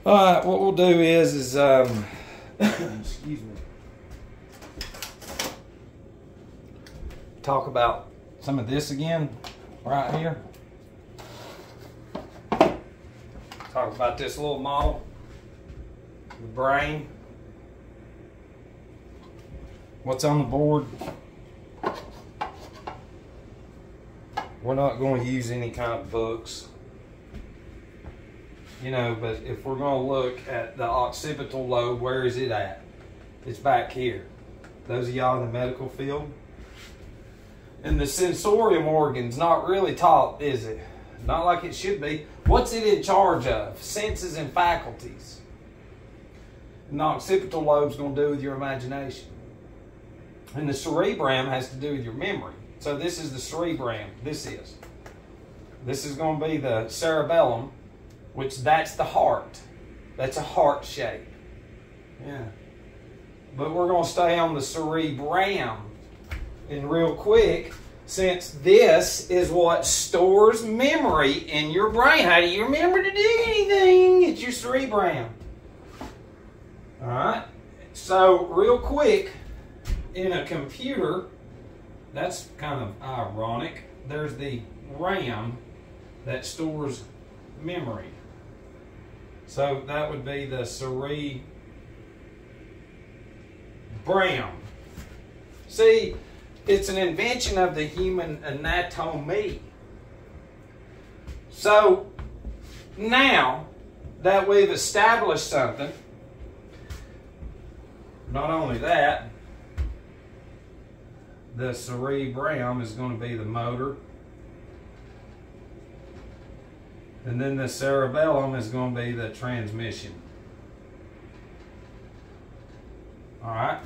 All right, what we'll do is excuse me, talk about some of this again right here. Talk about this little model, the brain, what's on the board. We're not going to use any kind of books, you know, but if we're going to look at the occipital lobe, where is it at? It's back here. Those of y'all in the medical field. And the sensorium organ's not really taught, is it? Not like it should be. What's it in charge of? Senses and faculties. And the occipital lobe's going to do with your imagination. And the cerebrum has to do with your memory. So this is the cerebrum. This is going to be the cerebellum, which that's the heart. That's a heart shape. Yeah. But we're going to stay on the cerebrum. And real quick, since this is what stores memory in your brain. How do you remember to do anything? It's your cerebrum. All right. So real quick, in a computer, that's kind of ironic. There's the RAM that stores memory. So that would be the cerebrum. See, it's an invention of the human anatomy. So now that we've established something, not only that, the cerebrum is going to be the motor. And then the cerebellum is going to be the transmission. All right.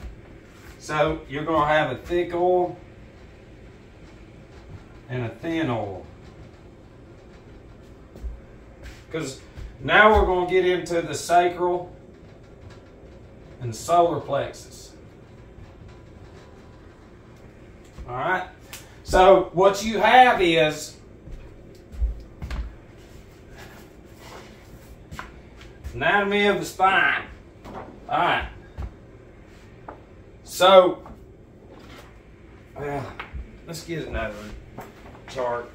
So you're going to have a thick oil and a thin oil. Because now we're going to get into the sacral and solar plexus. All right. So what you have is anatomy of the spine. All right. So, let's get another chart.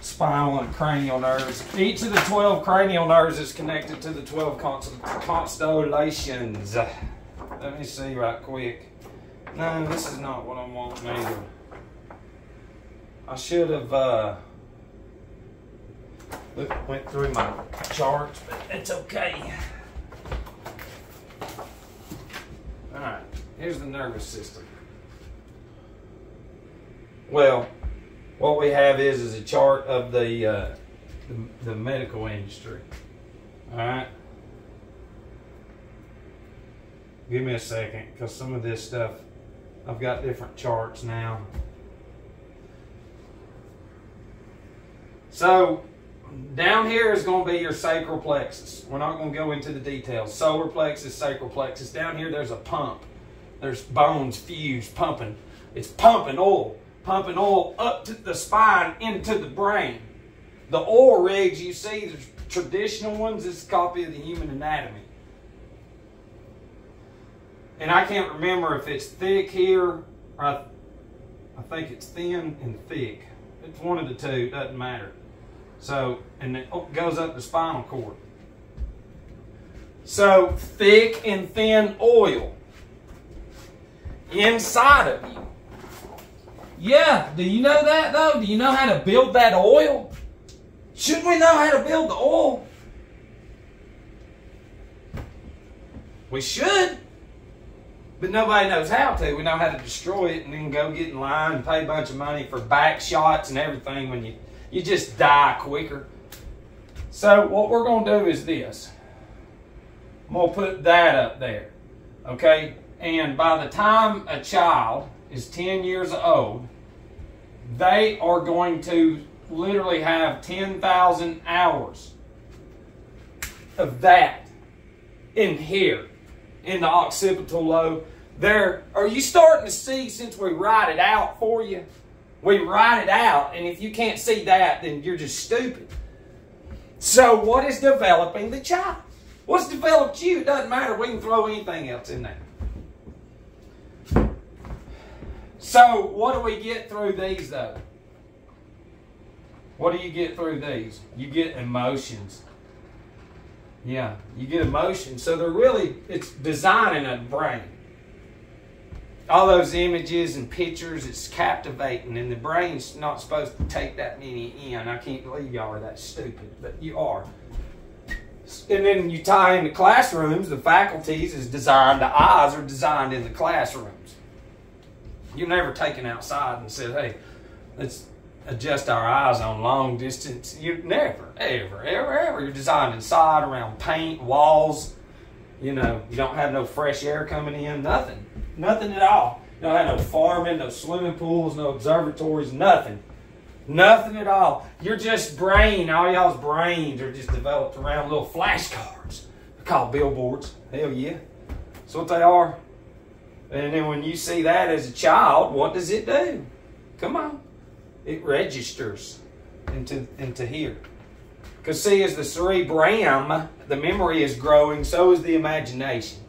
Spinal and cranial nerves. Each of the 12 cranial nerves is connected to the 12 constellations. Let me see right quick. No, this is not what I want either. I should have went through my charts, but it's okay. Alright, here's the nervous system. Well, what we have is a chart of the medical industry. Alright. Give me a second, because some of this stuff, I've got different charts now. So, down here is going to be your sacral plexus. We're not going to go into the details. Solar plexus, sacral plexus. Down here there's a pump. There's bones fused, pumping. It's pumping oil up to the spine into the brain. The oil rigs you see, the traditional ones, is a copy of the human anatomy. And I can't remember if it's thick here, or I think it's thin and thick. It's one of the two, doesn't matter. So, and it goes up the spinal cord. So, thick and thin oil inside of you. Yeah, do you know that though? Do you know how to build that oil? Shouldn't we know how to build the oil? We should. But nobody knows how to. We know how to destroy it and then go get in line and pay a bunch of money for back shots and everything when you just die quicker. So what we're going to do is this. I'm going to put that up there. Okay? And by the time a child is 10 years old, they are going to literally have 10,000 hours of that in here, in the occipital lobe. There, are you starting to see, since we write it out for you? We write it out, and if you can't see that, then you're just stupid. So what is developing the child? What's developed you? It doesn't matter. We can throw anything else in there. So what do we get through these, though? What do you get through these? You get emotions. Yeah, you get emotions. So they're really, it's designing a brain. All those images and pictures, it's captivating, and the brain's not supposed to take that many in. I can't believe y'all are that stupid, but you are. And then you tie into classrooms, the faculties is designed, the eyes are designed in the classrooms. You've never taken outside and said, hey, let's adjust our eyes on long distance. You never, ever, ever, ever. You're designed inside around paint, walls. You know, you don't have no fresh air coming in, nothing. Nothing at all. You don't have no farming, no swimming pools, no observatories, nothing. Nothing at all. You're just brain. All y'all's brains are just developed around little flashcards. They're called billboards. Hell yeah. That's what they are. And then when you see that as a child, what does it do? Come on. It registers into here. Because see, as the cerebrum, the memory is growing, so is the imagination.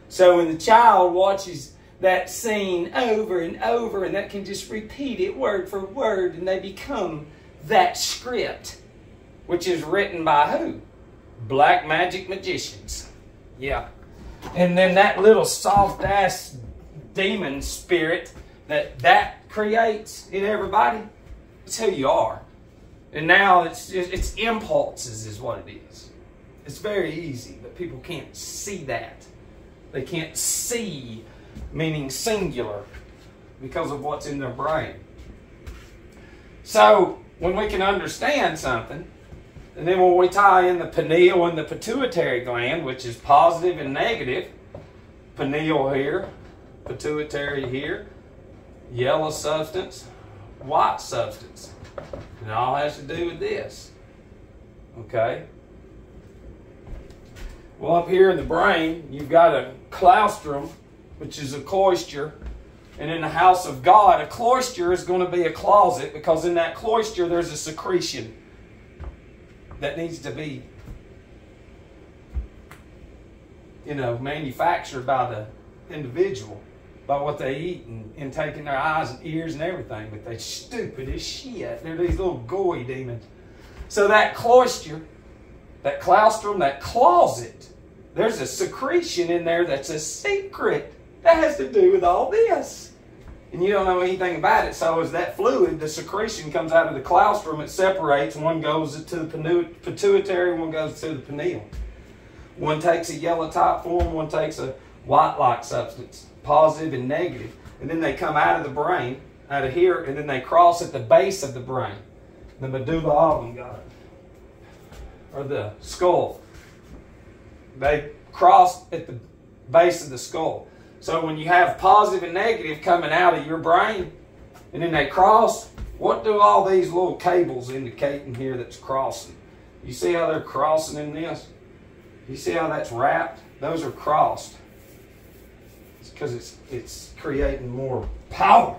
So when the child watches that scene over and over, and that can just repeat it word for word, and they become that script, which is written by who? Black magic magicians. Yeah. And then that little soft-ass demon spirit that creates in everybody, it's who you are. And now it's impulses is what it is. It's very easy, but people can't see that. They can't see, meaning singular, because of what's in their brain. So when we can understand something, and then when we tie in the pineal and the pituitary gland, which is positive and negative, pineal here, pituitary here, yellow substance, white substance. It all has to do with this. Okay? Well, up here in the brain, you've got a claustrum, which is a cloister. And in the house of God, a cloister is going to be a closet, because in that cloister there's a secretion that needs to be, manufactured by the individual, by what they eat and taking their eyes and ears and everything. But they're stupid as shit. They're these little goy demons. So that cloister, that claustrum, that closet, there's a secretion in there that's a secret that has to do with all this. And you don't know anything about it. So as that fluid, the secretion comes out of the claustrum, it separates. One goes to the pituitary, one goes to the pineal. One takes a yellow type form, one takes a white-like substance, positive and negative. And then they come out of the brain, out of here, and then they cross at the base of the brain, the medulla oblongata, or the skull. They cross at the base of the skull. So when you have positive and negative coming out of your brain, and then they cross, what do all these little cables indicate in here that's crossing? You see how they're crossing in this? You see how that's wrapped? Those are crossed. It's because it's creating more power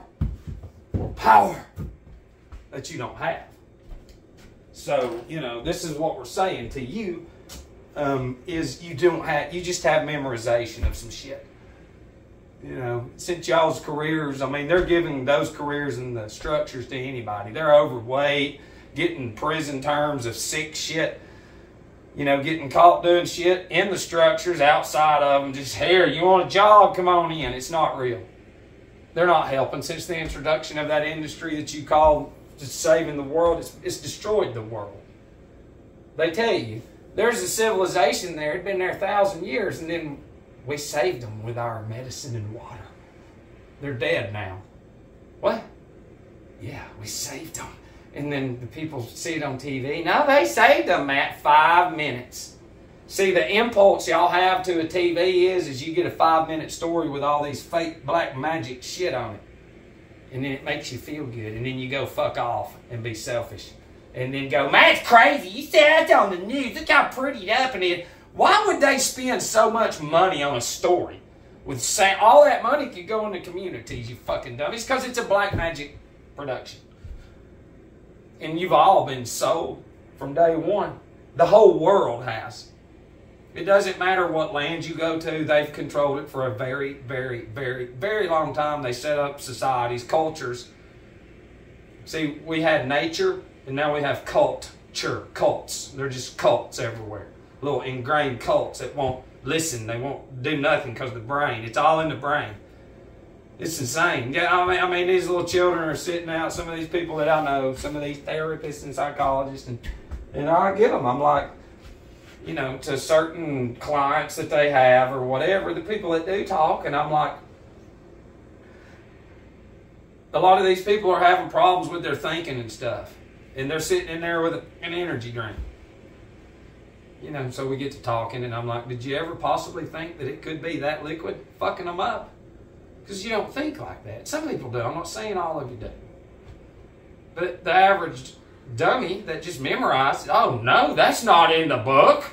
that you don't have. So, this is what we're saying to you, is you just have memorization of some shit. Since y'all's careers, they're giving those careers and the structures to anybody. They're overweight, getting prison terms of sick shit, getting caught doing shit in the structures, outside of them. Just, here, you want a job? Come on in. It's not real. They're not helping. Since the introduction of that industry that you call just saving the world, it's destroyed the world. They tell you, there's a civilization there. It'd been there 1,000 years, and then we saved them with our medicine and water. They're dead now. What? Yeah, we saved them. And then the people see it on TV. No, they saved them at 5 minutes. See, the impulse y'all have to a TV is you get a 5-minute story with all these fake black magic shit on it. And then it makes you feel good. And then you go fuck off and be selfish. And then go, man, it's crazy. You said that's on the news. Look how pretty it up and it. Why would they spend so much money on a story? With saying all that money could go into communities, you fucking dummies. Because it's a black magic production. And you've all been sold from day one. The whole world has. It doesn't matter what land you go to. They've controlled it for a very, very, very, very long time. They set up societies, cultures. See, we had nature, and now we have culture, cults. They're just cults everywhere. Little ingrained cults that won't listen. They won't do nothing because of the brain. It's all in the brain. It's insane. Yeah, I mean, these little children are sitting out. Some of these people that I know, some of these therapists and psychologists, and I get them. I'm like, you know, to certain clients that they have or whatever, the people that do talk, and I'm like, a lot of these people are having problems with their thinking and stuff, and they're sitting in there with an energy drink. You know, so we get to talking, and I'm like, did you ever possibly think that it could be that liquid fucking them up? Because you don't think like that. Some people do. I'm not saying all of you do. But the average dummy that just memorized, oh no, that's not in the book.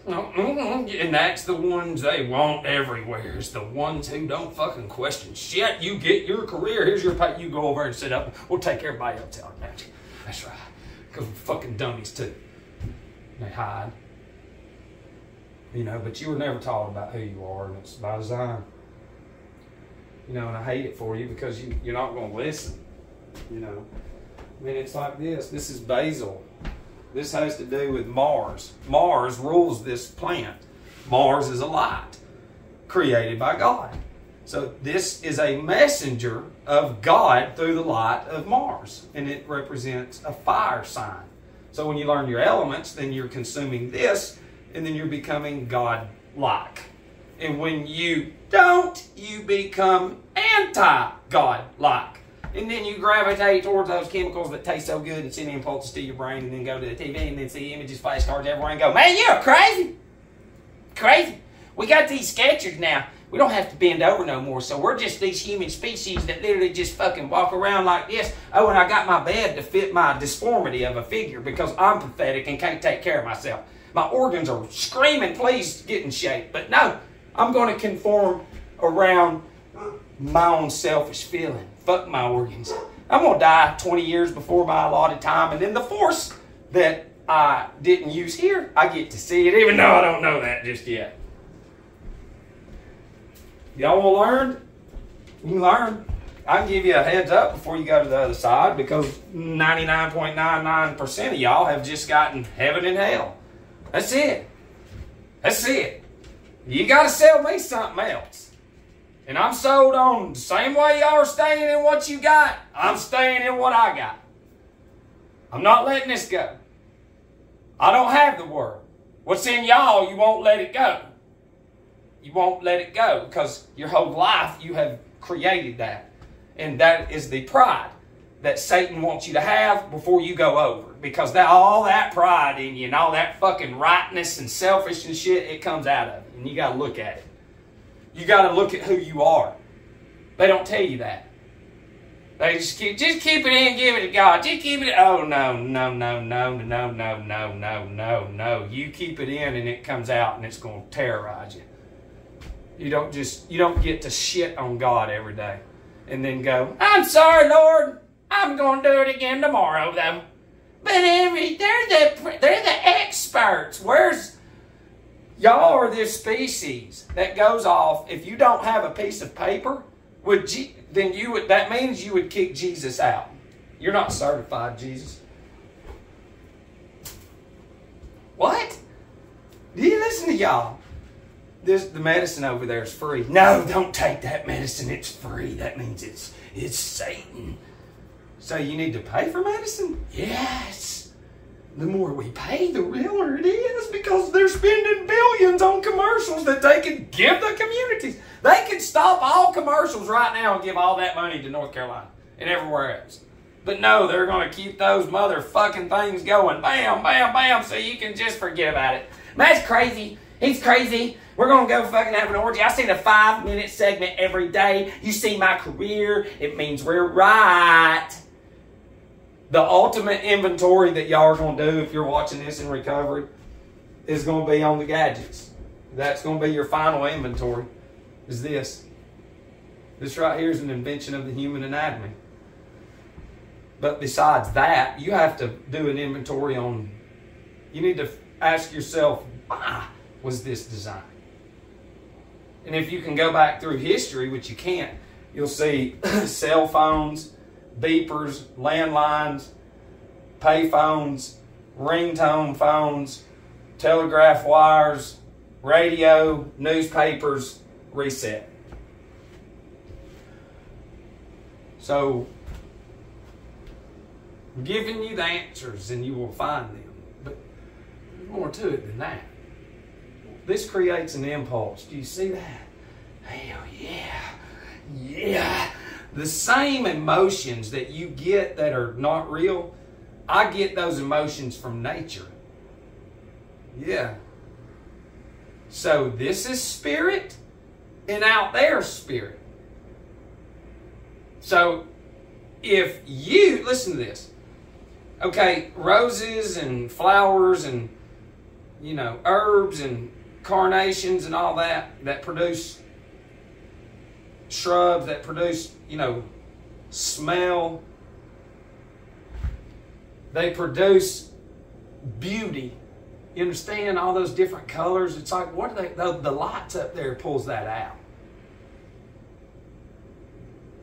And that's the ones they want everywhere. It's the ones who don't fucking question shit. You get your career, here's your pay. You go over and sit up. We'll take everybody else out. That's right. Because we're fucking dummies too. They hide. You know, but you were never taught about who you are, and it's by design. You know, and I hate it for you because you're not going to listen. You know, I mean, it's like this. This is basil. This has to do with Mars. Mars rules this plant. Mars is a light created by God. So this is a messenger of God through the light of Mars, and it represents a fire sign. So when you learn your elements, then you're consuming this, and then you're becoming God-like. And when you don't, you become anti-God-like. And then you gravitate towards those chemicals that taste so good and send impulses to your brain, and then go to the TV and then see images, flashcards everywhere, and go, man, you're crazy. Crazy. We got these Skechers now. We don't have to bend over no more, so we're just these human species that literally just fucking walk around like this. Oh, and I got my bed to fit my disformity of a figure because I'm pathetic and can't take care of myself. My organs are screaming, please get in shape. But no, I'm going to conform around my own selfish feeling. Fuck my organs. I'm going to die 20 years before my allotted time, and then the force that I didn't use here, I get to see it, even though I don't know that just yet. Y'all want to learn? You can learn. I can give you a heads up before you go to the other side, because 99.99% of y'all have just gotten heaven and hell. That's it. That's it. You got to sell me something else. And I'm sold on the same way y'all are staying in what you got, I'm staying in what I got. I'm not letting this go. I don't have the word. What's in y'all, you won't let it go. You won't let it go because your whole life you have created that. And that is the pride that Satan wants you to have before you go over. Because all that pride in you and all that fucking rightness and selfish and shit, it comes out of it. And you got to look at it. You got to look at who you are. They don't tell you that. They just keep it in, give it to God. Just keep it. Oh, no. You keep it in and it comes out and it's going to terrorize you. You don't get to shit on God every day and then go, I'm sorry, Lord. I'm going to do it again tomorrow, though. But they're the experts. Y'all are this species that goes off. If you don't have a piece of paper, that means you would kick Jesus out. You're not certified, Jesus. What? Do you listen to y'all? The medicine over there is free. No, don't take that medicine. It's free. That means it's Satan. So you need to pay for medicine? Yes. The more we pay, the realer it is, because they're spending billions on commercials that they could give the communities. They could stop all commercials right now and give all that money to North Carolina and everywhere else. But no, they're going to keep those motherfucking things going. Bam, bam, bam, so you can just forget about it. That's crazy. He's crazy. We're going to go fucking have an orgy. I seen a 5-minute segment every day. You see my career. It means we're right. The ultimate inventory that y'all are going to do if you're watching this in recovery is going to be on the gadgets. That's going to be your final inventory, is this. This right here is an invention of the human anatomy. But besides that, you have to do an inventory on You need to ask yourself, why was this designed? And if you can go back through history, which you can't, you'll see cell phones, beepers, landlines, pay phones, ringtone phones, telegraph wires, radio, newspapers, reset. So, I'm giving you the answers and you will find them. But there's more to it than that. This creates an impulse. Do you see that? Hell yeah. Yeah. The same emotions that you get that are not real, I get those emotions from nature. Yeah. So this is spirit and out there spirit. So if you, listen to this. Okay, roses and flowers and, you know, herbs and carnations and all that produce shrubs, that produce, you know, smell. They produce beauty. You understand all those different colors? It's like, what are they? The lights up there pulls that out.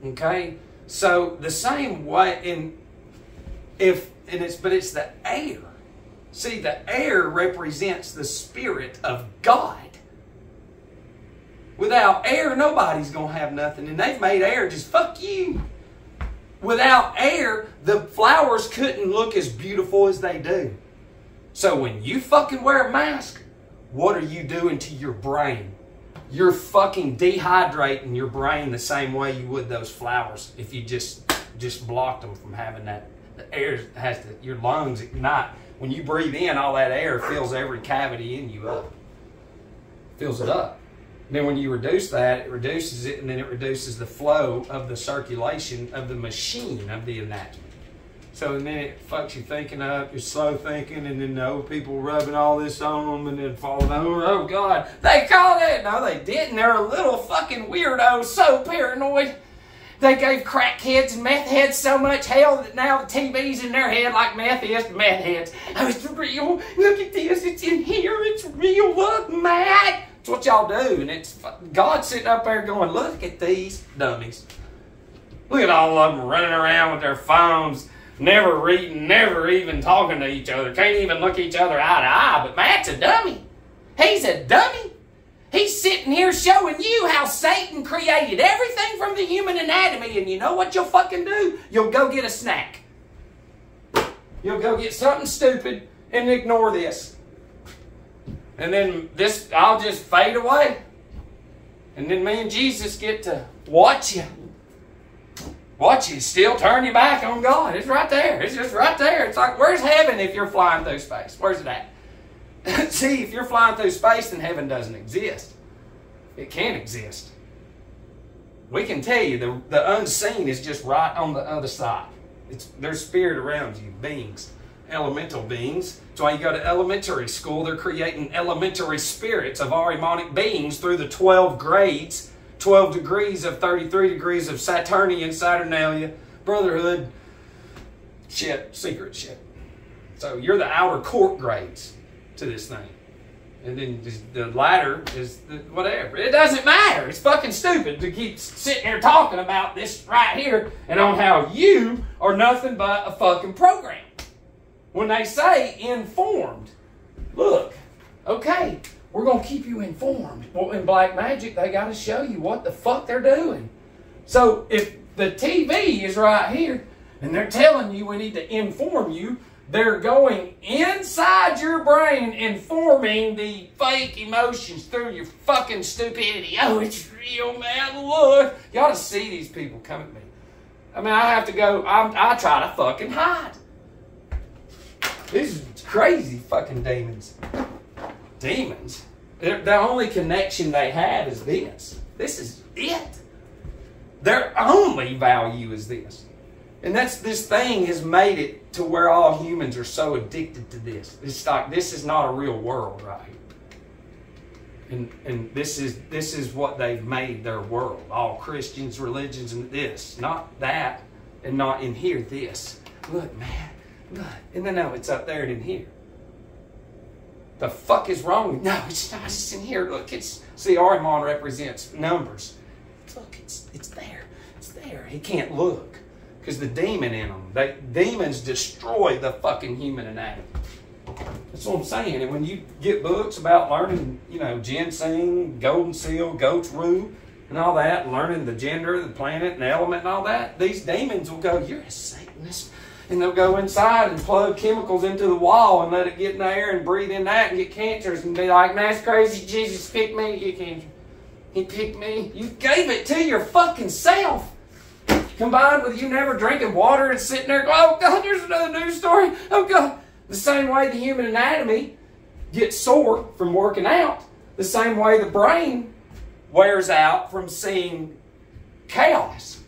Okay? So the same way but it's the air. See, the air represents the Spirit of God. Without air, nobody's going to have nothing. And they've made air just fuck you. Without air, the flowers couldn't look as beautiful as they do. So when you fucking wear a mask, what are you doing to your brain? You're fucking dehydrating your brain the same way you would those flowers if you just blocked them from having that. The air has to, your lungs ignite. When you breathe in, all that air fills every cavity in you up. Fills it up. And then when you reduce that, it reduces it, and then it reduces the flow of the circulation of the machine of the anatomy. So and then it fucks your thinking up, your slow thinking, and then the old people rubbing all this on them and then falling over. Oh God, they called it. No, they didn't. They're a little fucking weirdos, so paranoid. They gave crackheads and meth heads so much hell that now the TV's in their head like meth is to meth heads. Oh, it's real. Look at this. It's in here. It's real. Look, Matt. That's what y'all do. And it's God sitting up there going, look at these dummies. Look at all of them running around with their phones, never reading, never even talking to each other. Can't even look each other eye to eye. But Matt's a dummy. He's a dummy. He's sitting here showing you how Satan created everything from the human anatomy. And you know what you'll fucking do? You'll go get a snack. You'll go get something stupid and ignore this. And then this, I'll just fade away. And then me and Jesus get to watch you. Watch you still turn your back on God. It's right there. It's just right there. It's like, where's heaven if you're flying through space? Where's it at? See, if you're flying through space, then heaven doesn't exist. It can't exist. We can tell you the unseen is just right on the other side. There's spirit around you, beings, elemental beings. That's why you go to elementary school. They're creating elementary spirits of Ahrimanic beings through the 12 grades, 12 degrees of 33 degrees of Saturnian, Saturnalia, Brotherhood, shit, secret shit. So you're the outer court grades to this thing. And then the ladder is whatever. It doesn't matter. It's fucking stupid to keep sitting here talking about this right here and on how you are nothing but a fucking program. When they say informed, look, okay, we're going to keep you informed. Well, in black magic, they got to show you what the fuck they're doing. So if the TV is right here and they're telling you we need to inform you, they're going inside your brain, informing the fake emotions through your fucking stupidity. Oh, it's real, man. Look. You ought to see these people come at me. I mean, I have to go, I try to fucking hide. These are crazy fucking demons. Demons? The only connection they have is this. This is it. Their only value is this. And this thing has made it to where all humans are so addicted to this. It's like, this is not a real world, right? And this is what they've made their world. All Christians, religions, and this. Not that, and not in here, this. Look, man, look. And then no, it's up there and in here. The fuck is wrong? No, it's not. It's in here. Look, see, Ahriman represents numbers. Look, it's there. It's there. He can't look because the demon in them. Demons destroy the fucking human anatomy. That's what I'm saying. And when you get books about learning, ginseng, golden seal, goat's rue, and all that, and learning the gender of the planet and element and all that, these demons will go, you're a Satanist. And they'll go inside and plug chemicals into the wall and let it get in there and breathe in that and get cancers and be like, that's crazy, Jesus picked me to get cancer. He picked me. You gave it to your fucking self. Combined with you never drinking water and sitting there going, oh God, there's another news story. Oh God. The same way the human anatomy gets sore from working out, the same way the brain wears out from seeing chaos.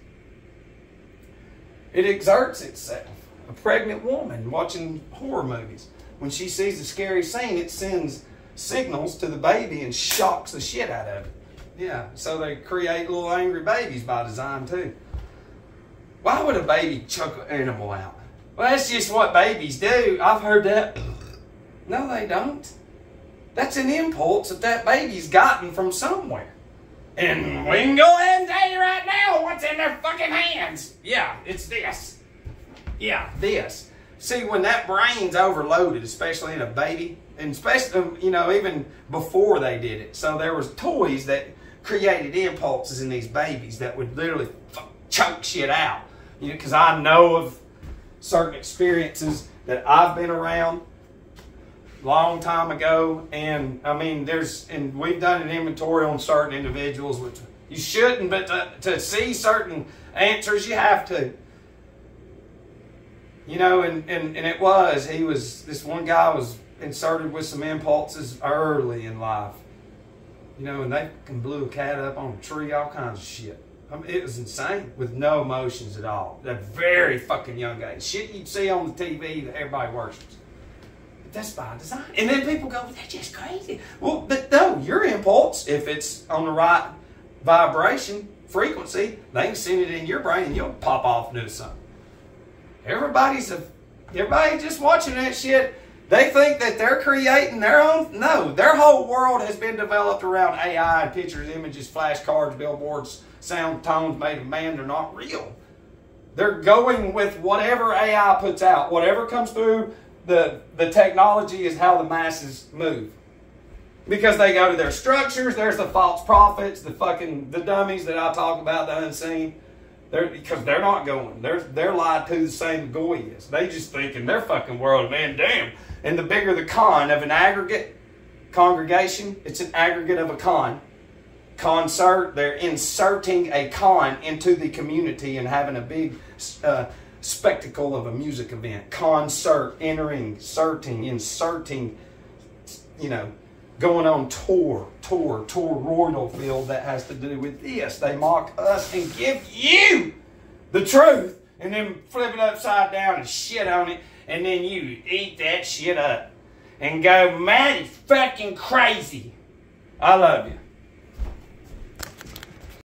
It exerts itself. A pregnant woman watching horror movies, when she sees a scary scene, it sends signals to the baby and shocks the shit out of it. Yeah, so they create little angry babies by design too. Why would a baby choke an animal out? Well, that's just what babies do. I've heard that. No, they don't. That's an impulse that baby's gotten from somewhere. And we can go ahead and tell you right now what's in their fucking hands. Yeah, it's this. Yeah, this. See, when that brain's overloaded, especially in a baby, and especially, even before they did it. So there was toys that created impulses in these babies that would literally choke shit out. Because I know of certain experiences that I've been around a long time ago. And, and we've done an inventory on certain individuals, which you shouldn't, but to see certain answers, you have to. And this one guy was inserted with some impulses early in life. And they can blew a cat up on a tree, all kinds of shit. It was insane with no emotions at all. At a very fucking young age. Shit you'd see on the TV that everybody worships. But that's by design. And then people go, that's just crazy. Well, but no, your impulse, if it's on the right vibration, frequency, they can send it in your brain and you'll pop off and do something. Everybody just watching that shit, they think that they're creating their own. No, their whole world has been developed around AI and pictures, images, flashcards, billboards, sound tones made of man. They're not real. They're going with whatever AI puts out. Whatever comes through the technology is how the masses move. Because they go to their structures. There's the false prophets, the dummies that I talk about, the unseen. Because they're not going. They're lied to the same Goy is. They just think in their fucking world, man, damn. And the bigger the con of an aggregate congregation, it's an aggregate of a con. Concert, they're inserting a con into the community and having a big spectacle of a music event. Concert, inserting, going on tour royal field that has to do with this. They mock us and give you the truth and then flip it upside down and shit on it, and then you eat that shit up and go, man, it's fucking crazy. I love you.